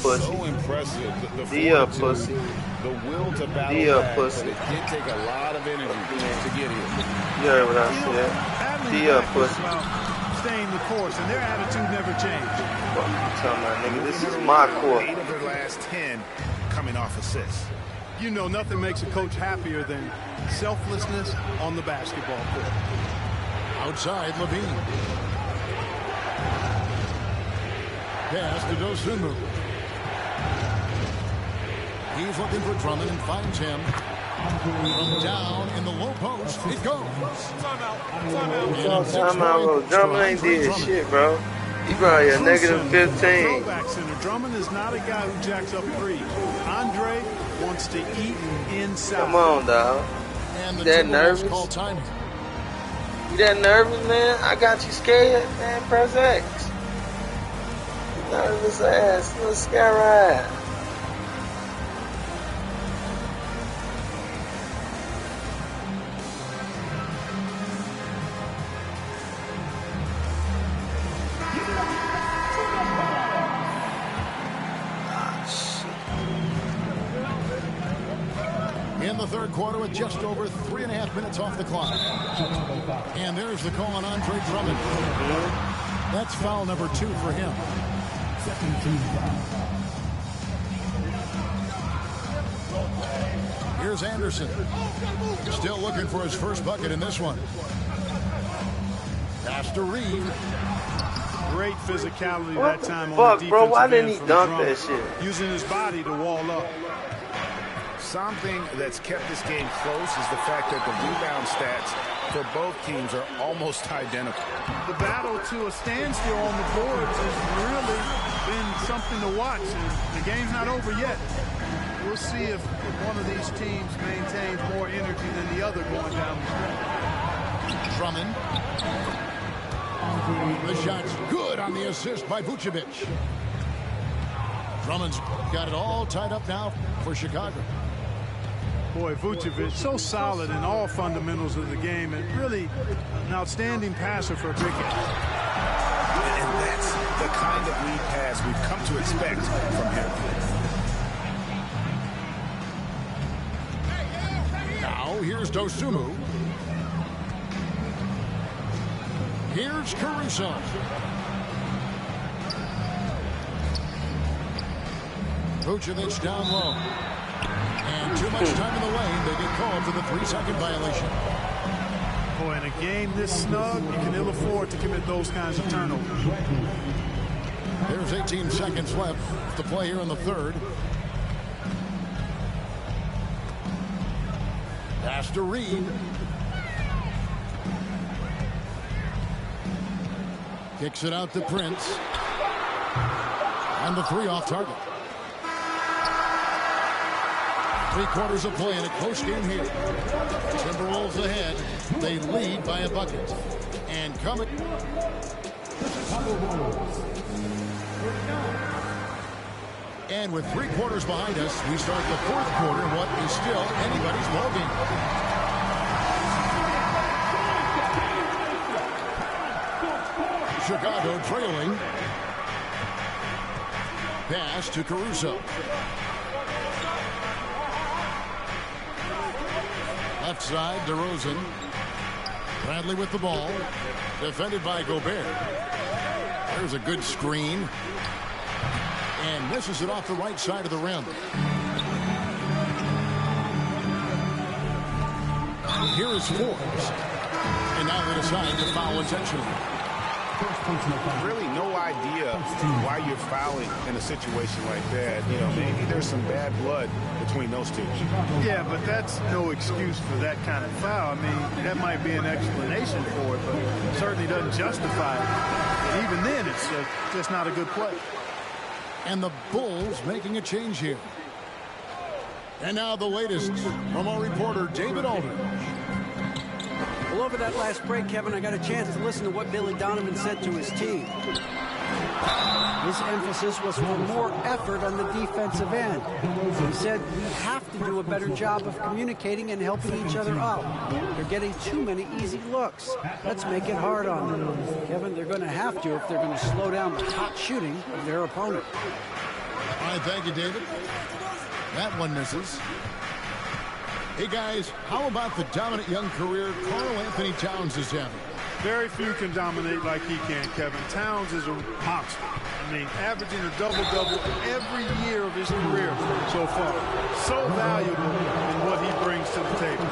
Pussy. So impressive. The pussy. fortitude, the will to battle back, pussy. but it did take a lot of energy to get here. You heard what I said. Pussy. Staying the course, and their attitude never changed. What you talking about, nigga? This is my court. 8 of their last 10 coming off assists. You know, nothing makes a coach happier than selflessness on the basketball court. Outside, Levine. Pass to Dosunmu. He's looking for Drummond and finds him. From down in the low post, it goes. Timeout, bro. Drummond ain't did shit, bro. He probably a negative 15. Throwback center. Drummond is not a guy who jacks up threes. Andre wants to eat inside. Come on, dog. And you that nervous? Call time. You that nervous, man? I got you scared, man. Press X. Nervous ass. Little scare ride. In the third quarter with just over 3.5 minutes off the clock. And there's the call on Andre Drummond. That's foul number 2 for him. Here's Anderson. Still looking for his first bucket in this one. Pass to Reed. Great physicality what that time fuck, on the defensive bro? Why didn't he end dunk from that shit? using his body to wall up. Something that's kept this game close is the fact that the rebound stats for both teams are almost identical. The battle to a standstill on the boards has really been something to watch. And the game's not over yet. We'll see if one of these teams maintains more energy than the other going down the stretch. Drummond. The shot's good on the assist by Vucevic. Drummond's got it all tied up now for Chicago. Boy, Vucevic, so solid in all fundamentals of the game, and really an outstanding passer for a big guy. And that's the kind of lead pass we've come to expect from him. Now, here's Dosunmu. Here's Caruso. Vucevic down low. And too much time in the lane. They get called for the 3-second violation. Boy, in a game this snug, you can ill afford to commit those kinds of turnovers. There's 18 seconds left to play here in the third. Pass to Reed. Kicks it out to Prince. And the 3 off target. 3 quarters of play in a close game here. Timberwolves ahead. They lead by a bucket. And coming. And with 3 quarters behind us, we start the 4th quarter in what is still anybody's ballgame. Chicago trailing. Pass to Caruso. Left side, DeRozan. Bradley with the ball. Defended by Gobert. There's a good screen. And misses it off the right side of the rim. Here is Forbes. And now they decide to foul intentionally. Really no idea why you're fouling in a situation like that. You know, maybe there's some bad blood between those two. Yeah, but that's no excuse for that kind of foul. I mean, that might be an explanation for it, but it certainly doesn't justify it. Even then, it's just not a good play. And the Bulls making a change here. And now the latest from our reporter, David Aldridge. Well, over that last break, Kevin, I got a chance to listen to what Billy Donovan said to his team. His emphasis was for more effort on the defensive end. He said, we have to do a better job of communicating and helping each other up. They're getting too many easy looks. Let's make it hard on them. Kevin, they're going to have to if they're going to slow down the hot shooting of their opponent. All right, thank you, David. That one misses. Hey, guys, how about the dominant young career Karl Anthony Towns is having? Very few can dominate like he can, Kevin. Towns is a monster. I mean, averaging a double-double every year of his career so far. So valuable in what he brings to the table.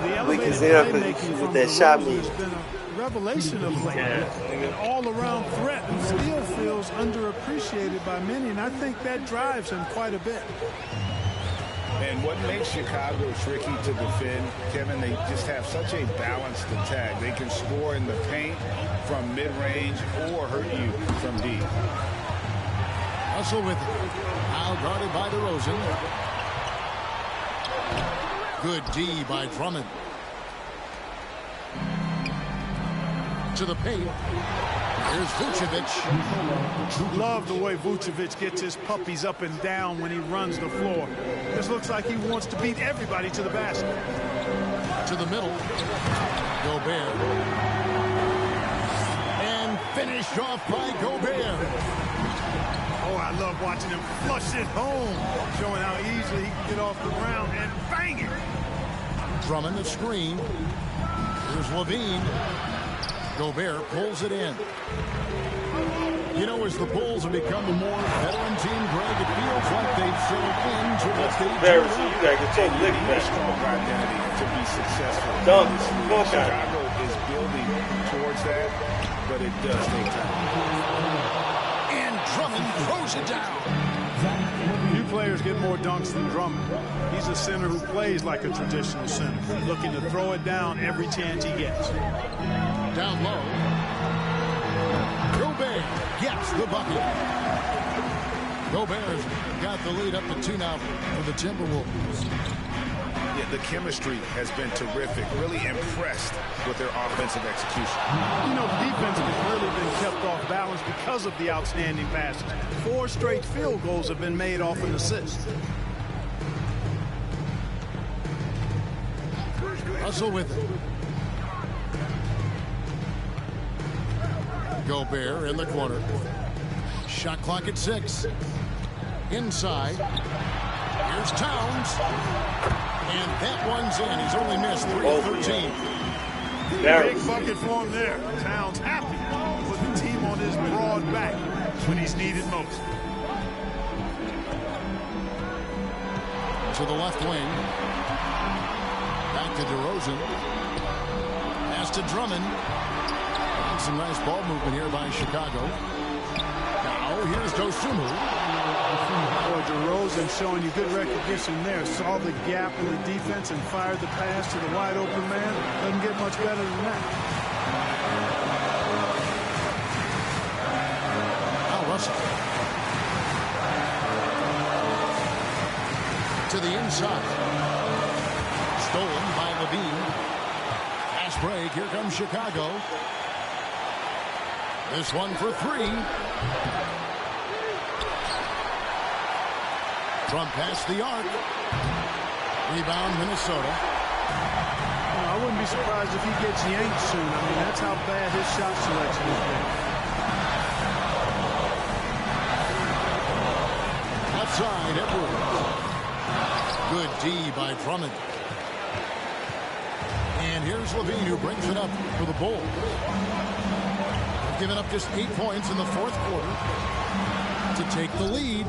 The elevated playmaking from DeRozan has been a revelation of late. An all-around threat who still feels underappreciated by many, and I think that drives him quite a bit. And what makes Chicago tricky to defend, Kevin, they just have such a balanced attack. They can score in the paint from mid-range or hurt you from deep. Russell with it. Now guarded by DeRozan. Good D by Drummond. To the paint. Here's Vucevic. Love the way Vucevic gets his puppies up and down when he runs the floor. This looks like he wants to beat everybody to the basket. To the middle. Gobert. And finished off by Gobert. Oh, I love watching him flush it home, showing how easily he can get off the ground and bang it. Drummond the screen. Here's Levine. Gobert pulls it in. You know, as the Bulls have become a more veteran team, Greg, it feels like they've settled into what they do. You gotta get your lick back. Strong identity to be successful. Chicago is building towards that, but it does take time. And Drummond throws it down. Few players get more dunks than Drummond. He's a center who plays like a traditional center, looking to throw it down every chance he gets. Down low. Gobert gets the bucket. Gobert's got the lead up to 2 now for the Timberwolves. Yeah, the chemistry has been terrific. Really impressed with their offensive execution. You know, the defense has really been kept off balance because of the outstanding passes. 4 straight field goals have been made off an assist. Russell with it. Gobert in the corner. Shot clock at 6. Inside. Here's Towns. And that one's in. He's only missed 3 of 13. Big bucket for him there. Towns happy to put the team on his broad back when he's needed most. To the left wing. Back to DeRozan. Pass to Drummond. Some nice ball movement here by Chicago. Now here's Dosunmu. Boy, DeRozan showing you good recognition there. Saw the gap in the defense and fired the pass to the wide open man. Doesn't get much better than that. Now Russell. To the inside. Stolen by Levine. Pass break. Here comes Chicago. This one for 3. Trump past the arc. Rebound, Minnesota. I wouldn't be surprised if he gets yanked soon. I mean, that's how bad his shot selection has been. Outside, Edwards. Good D by Drummond. And here's Levine, who brings it up for the Bulls. Given up just 8 points in the 4th quarter to take the lead.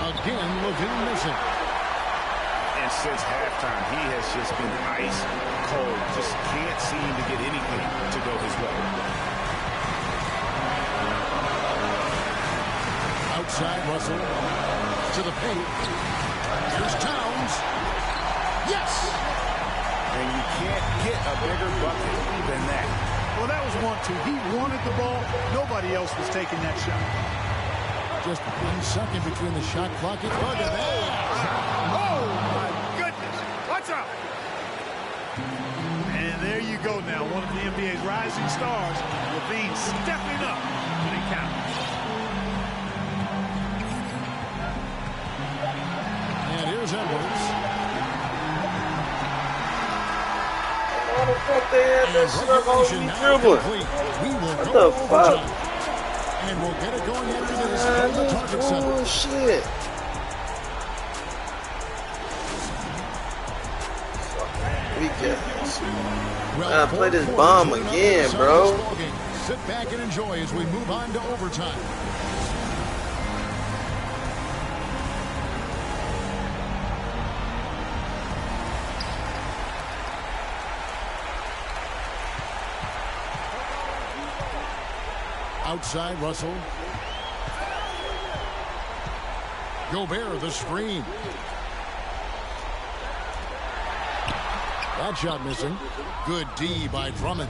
Again, Levine missing. And since halftime, he has just been ice cold. Just can't seem to get anything to go his way. Outside, Russell to the paint. Here's Towns. Yes! And you can't get a bigger bucket than that. Well, that was 1-2. He wanted the ball. Nobody else was taking that shot. Just 1 second between the shot clock. Look at that. Oh, my goodness. Watch out. And there you go now. One of the NBA's rising stars. Levine stepping up when it counts. And here's Edwards. Why the fuck they had that shit up on me dribbling? What the fuck? And we'll get it going after this at the Target Center. Bullshit. I play this bomb again, bro. Sit back and enjoy as we move on to overtime. Outside, Russell. Gobert, the screen. That shot missing. Good D by Drummond.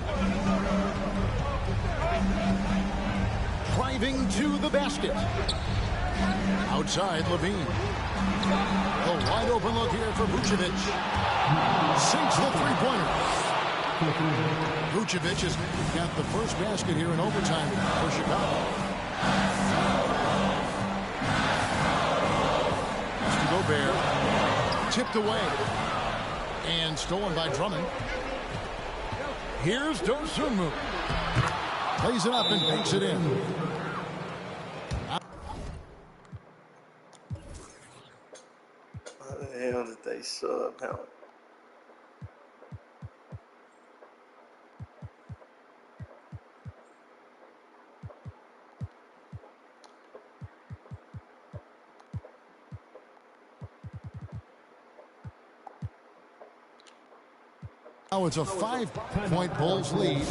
Driving to the basket. Outside, Levine. A wide open look here for Vucevic. Sinks the three-pointer. Vucevic has got the first basket here in overtime for Chicago. To Gobert. Tipped away. And stolen by Drummond. Here's Dosunmu. Plays it up and banks it in. How the hell did they sub? Now it's a 5-point Bulls lead.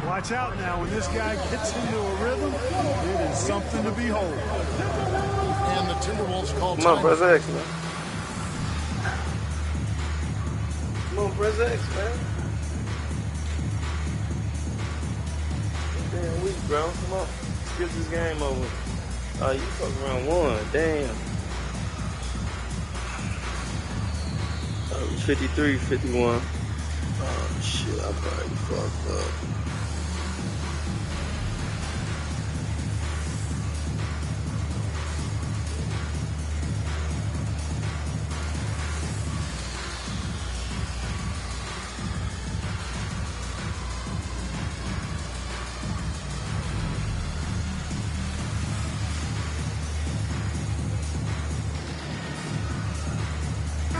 Watch out now. When this guy gets into a rhythm, it is something to behold. And the Timberwolves call Come on, Brother X, man. Come on, Brother X, man. Damn weak, bro. Come on. Let's get this game over. Oh, you fuck around one. Damn. Oh, 53, 51. Oh, shit. I probably fucked up.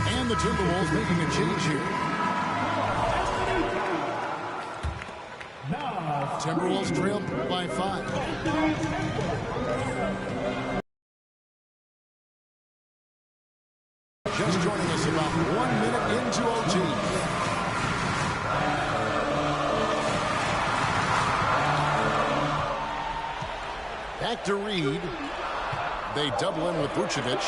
And the Timberwolves making a change here. Timberwolves trail by 5. Just joining us about 1 minute into OT. Back to Reed. They double in with Vucevic.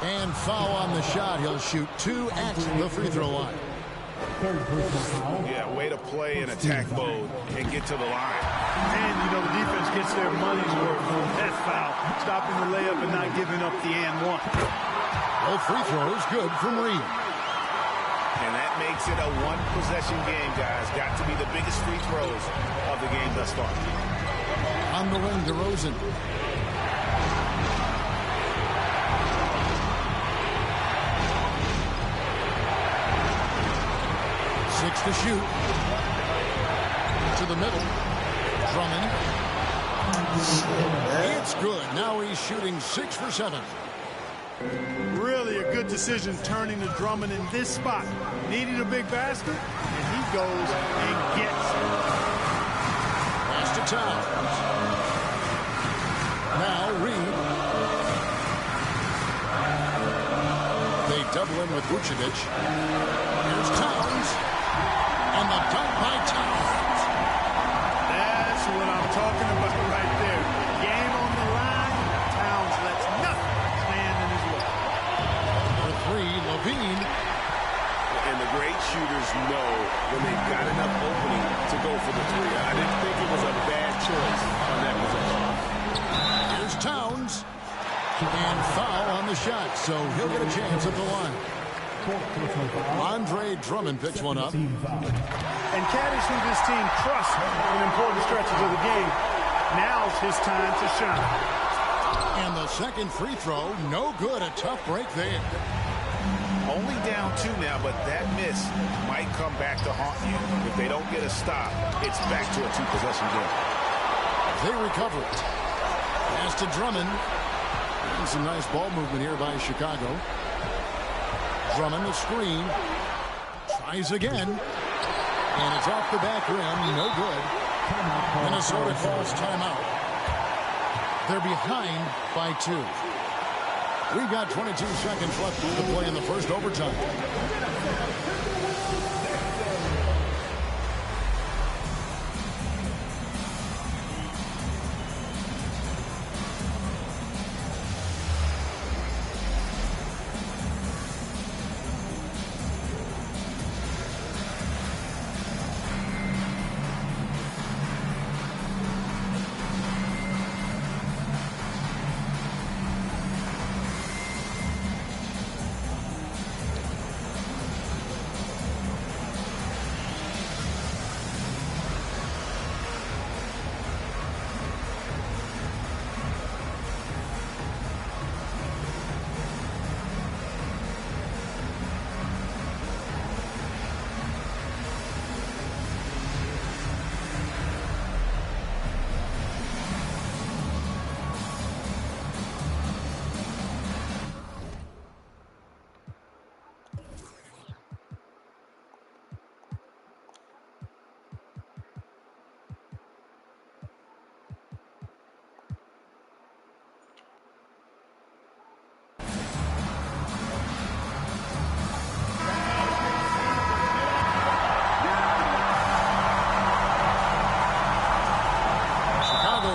And foul on the shot. He'll shoot 2 at the free throw line. Yeah, way to play in attack mode and get to the line. And, you know, the defense gets their money's worth on that foul, stopping the layup and not giving up the and one. Both free throws good from Reed. And that makes it a one-possession game, guys. Got to be the biggest free throws of the game thus far. On the wing, DeRozan. Six to shoot. To the middle. Drummond. It's good. Now he's shooting 6 for 7. Really a good decision turning to Drummond in this spot. Needing a big basket, and he goes and gets it. Pass to Towns. Now Reed. double in with Vucevic. Here's Towns. And the dunk by Towns. That's what I'm talking about right there. Game on the line. Towns lets nothing stand in his way. For three, Levine. And the great shooters know when they've got enough opening to go for the three. I didn't think it was a bad choice on that possession. Here's Towns. And foul on the shot, so he'll get a chance at the line. Andre Drummond picks one up. And caddies who this team trusts in important stretches of the game. Now's his time to shine. And the second free throw, no good. A tough break there. Only down 2 now, but that miss might come back to haunt you. If they don't get a stop, it's back to a 2-possession game. They recover it. Pass to Drummond. And some nice ball movement here by Chicago. Drummond, the screen. Tries again. And it's off the back rim. No good. Minnesota calls timeout. They're behind by 2. We've got 22 seconds left to play in the first overtime.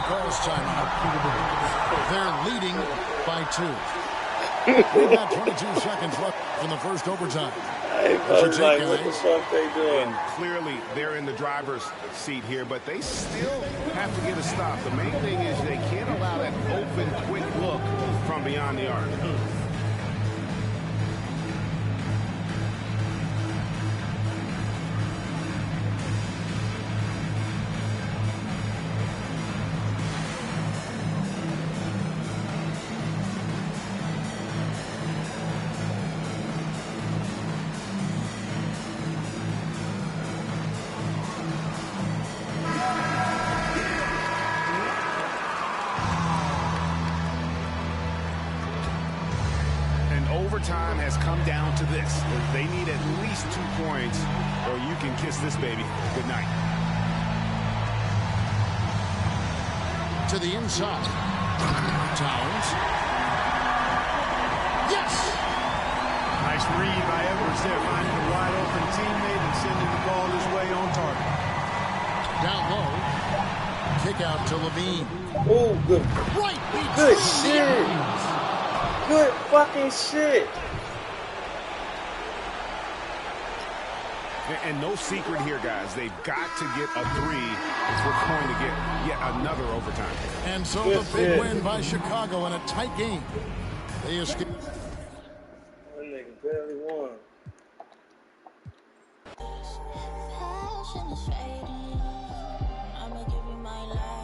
Calls timeout. They're leading by 2. We've got 22 seconds left in the first overtime. What the fuck they doing? And clearly they're in the driver's seat here, but they still have to get a stop. The main thing is they can't allow that open, quick look from beyond the arc. Overtime has come down to this. They need at least 2 points, or you can kiss this baby good night. To the inside. Towns. Yes! Nice read by Edwards there, finding a wide open teammate and sending the ball his way on target. Down low. Kick out to Levine. Oh, good. Right. Good shit. Good fucking shit. And no secret here, guys. They've got to get a 3 if we're going to get yet another overtime. And so the big win by Chicago in a tight game. They escape. That nigga barely won. I'ma give you my last.